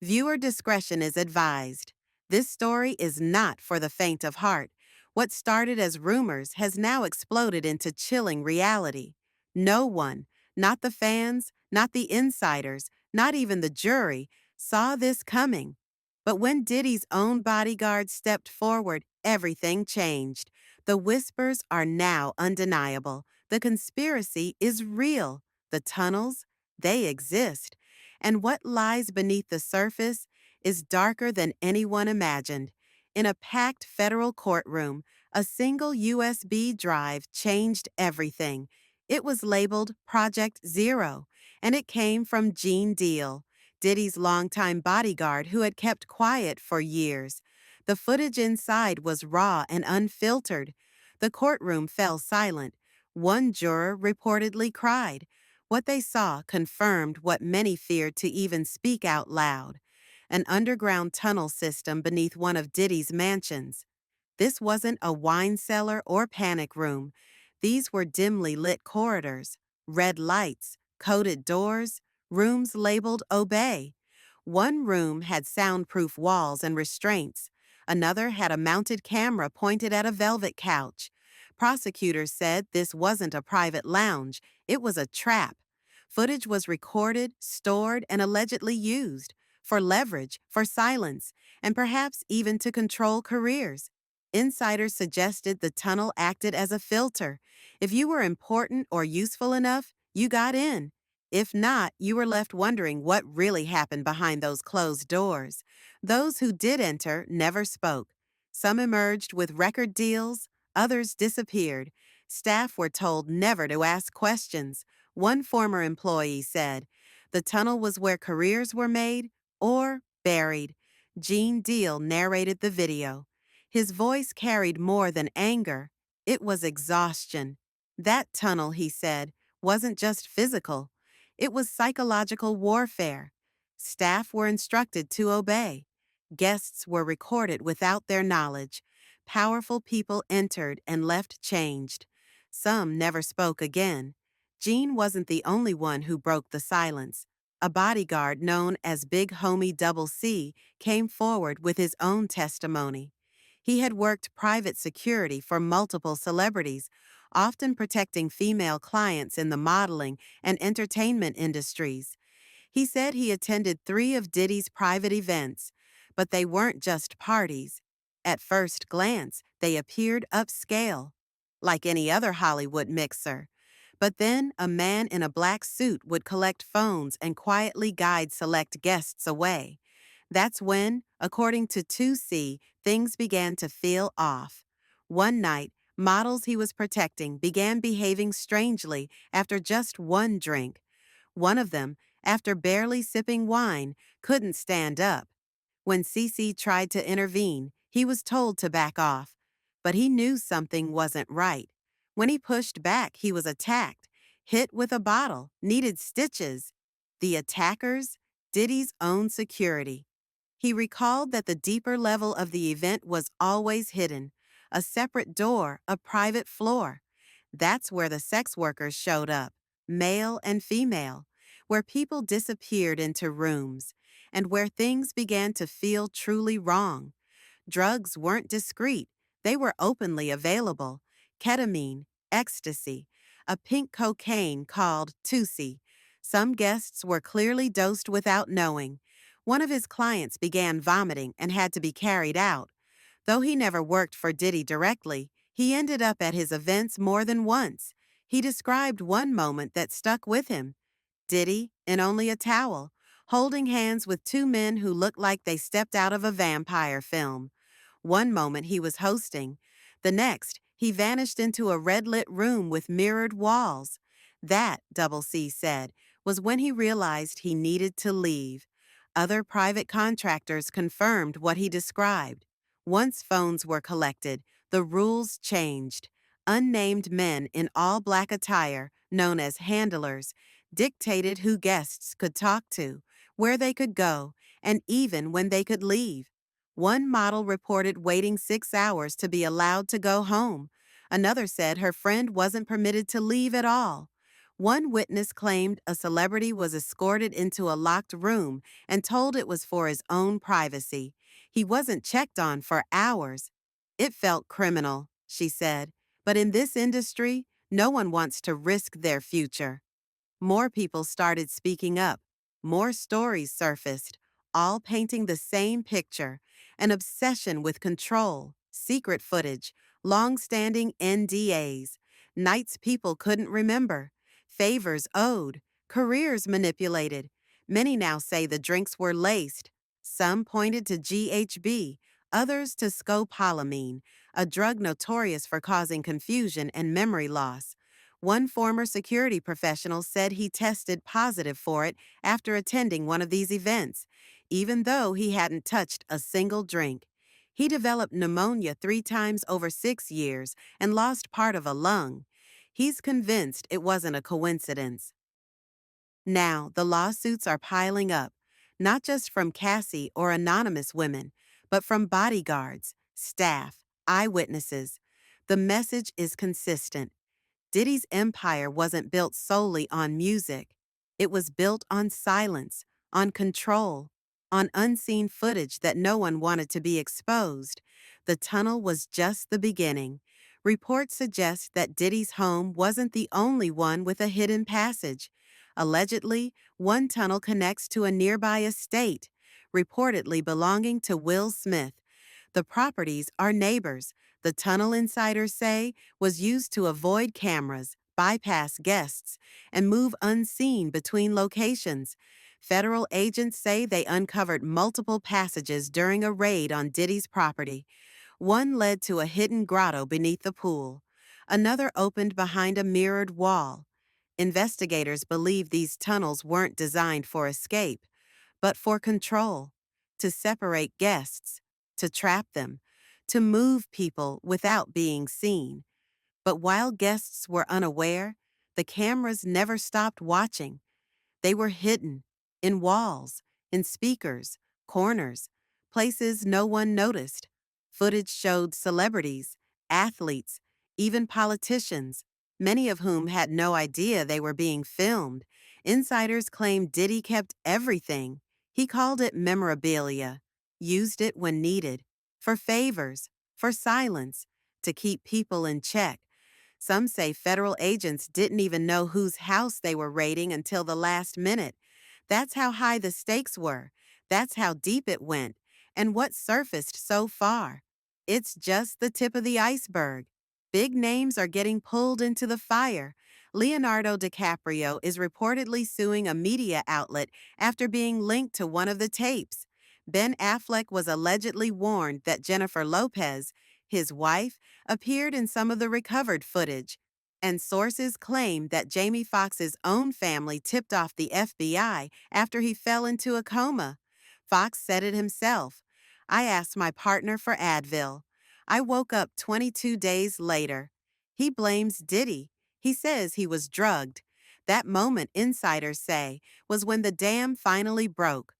Viewer discretion is advised. This story is not for the faint of heart. What started as rumors has now exploded into chilling reality. No one, not the fans, not the insiders, not even the jury, saw this coming. But when Diddy's own bodyguard stepped forward, everything changed. The whispers are now undeniable. The conspiracy is real. The tunnels, they exist. And what lies beneath the surface is darker than anyone imagined. In a packed federal courtroom, a single USB drive changed everything. It was labeled Project Zero, and it came from Gene Deal, Diddy's longtime bodyguard who had kept quiet for years. The footage inside was raw and unfiltered. The courtroom fell silent. One juror reportedly cried. What they saw confirmed what many feared to even speak out loud: an underground tunnel system beneath one of Diddy's mansions. This wasn't a wine cellar or panic room. These were dimly lit corridors, red lights, coated doors, rooms labeled Obey. One room had soundproof walls and restraints. Another had a mounted camera pointed at a velvet couch. Prosecutors said this wasn't a private lounge, it was a trap. Footage was recorded, stored, and allegedly used for leverage, for silence, and perhaps even to control careers. Insiders suggested the tunnel acted as a filter. If you were important or useful enough, you got in. If not, you were left wondering what really happened behind those closed doors. Those who did enter never spoke. Some emerged with record deals, others disappeared. Staff were told never to ask questions. One former employee said, "The tunnel was where careers were made or buried." Gene Deal narrated the video. His voice carried more than anger. It was exhaustion. That tunnel, he said, wasn't just physical. It was psychological warfare. Staff were instructed to obey. Guests were recorded without their knowledge. Powerful people entered and left changed. Some never spoke again. Gene wasn't the only one who broke the silence. A bodyguard known as Big Homie Double C came forward with his own testimony. He had worked private security for multiple celebrities, often protecting female clients in the modeling and entertainment industries. He said he attended 3 of Diddy's private events, but they weren't just parties. At first glance, they appeared upscale, like any other Hollywood mixer. But then a man in a black suit would collect phones and quietly guide select guests away. That's when, according to 2C, things began to feel off. One night, models he was protecting began behaving strangely after just one drink. One of them, after barely sipping wine, couldn't stand up. When CC tried to intervene, he was told to back off. But he knew something wasn't right. When he pushed back, he was attacked, hit with a bottle, needed stitches. The attackers? Diddy's own security. He recalled that the deeper level of the event was always hidden, a separate door, a private floor. That's where the sex workers showed up, male and female, where people disappeared into rooms, and where things began to feel truly wrong. Drugs weren't discreet, they were openly available: ketamine, ecstasy, a pink cocaine called Tusi. Some guests were clearly dosed without knowing. One of his clients began vomiting and had to be carried out. Though he never worked for Diddy directly, he ended up at his events more than once. He described one moment that stuck with him: Diddy, in only a towel, holding hands with 2 men who looked like they stepped out of a vampire film. One moment he was hosting. The next, he vanished into a red-lit room with mirrored walls. That, Double C said, was when he realized he needed to leave. Other private contractors confirmed what he described. Once phones were collected, the rules changed. Unnamed men in all-black attire, known as handlers, dictated who guests could talk to, where they could go, and even when they could leave. One model reported waiting 6 hours to be allowed to go home. Another said her friend wasn't permitted to leave at all. One witness claimed a celebrity was escorted into a locked room and told it was for his own privacy. He wasn't checked on for hours. It felt criminal, she said, but in this industry, no one wants to risk their future. More people started speaking up. More stories surfaced, all painting the same picture: an obsession with control, secret footage, long standing NDAs, nights people couldn't remember, favors owed, careers manipulated. Many now say the drinks were laced. Some pointed to GHB, others to scopolamine, a drug notorious for causing confusion and memory loss. One former security professional said he tested positive for it after attending one of these events, even though he hadn't touched a single drink. He developed pneumonia 3 times over 6 years and lost part of a lung. He's convinced it wasn't a coincidence. Now, the lawsuits are piling up, not just from Cassie or anonymous women, but from bodyguards, staff, eyewitnesses. The message is consistent. Diddy's empire wasn't built solely on music. It was built on silence, on control, on unseen footage that no one wanted to be exposed. The tunnel was just the beginning. Reports suggest that Diddy's home wasn't the only one with a hidden passage. Allegedly, one tunnel connects to a nearby estate, reportedly belonging to Will Smith. The properties are neighbors. The tunnel, insiders say, was used to avoid cameras, bypass guests, and move unseen between locations. Federal agents say they uncovered multiple passages during a raid on Diddy's property. One led to a hidden grotto beneath the pool. Another opened behind a mirrored wall. Investigators believe these tunnels weren't designed for escape, but for control, to separate guests, to trap them, to move people without being seen. But while guests were unaware, the cameras never stopped watching. They were hidden in walls, in speakers, corners, places no one noticed. Footage showed celebrities, athletes, even politicians, many of whom had no idea they were being filmed. Insiders claim Diddy kept everything. He called it memorabilia, used it when needed, for favors, for silence, to keep people in check. Some say federal agents didn't even know whose house they were raiding until the last minute. That's how high the stakes were. That's how deep it went. And what surfaced so far? It's just the tip of the iceberg. Big names are getting pulled into the fire. Leonardo DiCaprio is reportedly suing a media outlet after being linked to one of the tapes. Ben Affleck was allegedly warned that Jennifer Lopez, his wife, appeared in some of the recovered footage, and sources claim that Jamie Foxx's own family tipped off the FBI after he fell into a coma. Fox said it himself. "I asked my partner for Advil. I woke up 22 days later." He blames Diddy. He says he was drugged. That moment, insiders say, was when the dam finally broke.